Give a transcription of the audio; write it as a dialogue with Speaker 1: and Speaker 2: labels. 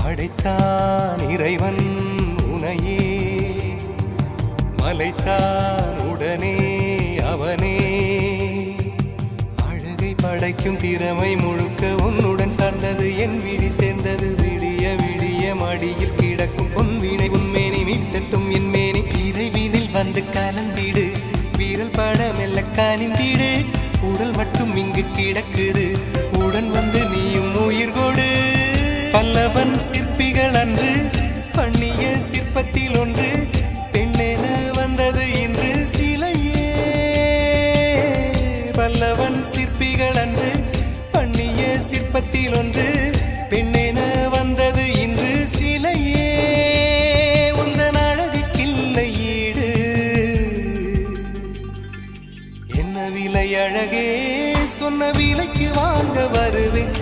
Speaker 1: படைத்தான் இறைவன் உனையே, மலைத்தான் உடனே அவனே. அழகை படைக்கும் திறமை முழுக்க உன்னுடன் சார்ந்தது, என் விழி சேர்ந்தது. விடிய விடிய மடியில் கிடக்கும் பொன்வினை உன்மேனி மீட்டட்டும் என் மேனி. இறைவினில் வந்து கலந்திடு, வீரல் பட மெல்ல காணிந்திடு. உடல் மட்டும் இங்கு கிடக்குது, உடன் வந்து நீயும் உயிர் கொடு. பல்லவன் சிற்பிகள் அன்று பண்ணிய சிற்பத்தில் ஒன்று, பெண்ணென வந்தது இன்று சிலையே. பல்லவன் சிற்பிகள் அன்று பண்ணிய சிற்பத்தில் ஒன்று, பெண்ணென வந்தது இன்று சிலையே. உந்தன் அழகுக்கில்லை ஈடு, என்ன விலை அழகே, சொன்ன விலைக்கு வாங்க வருவேன்.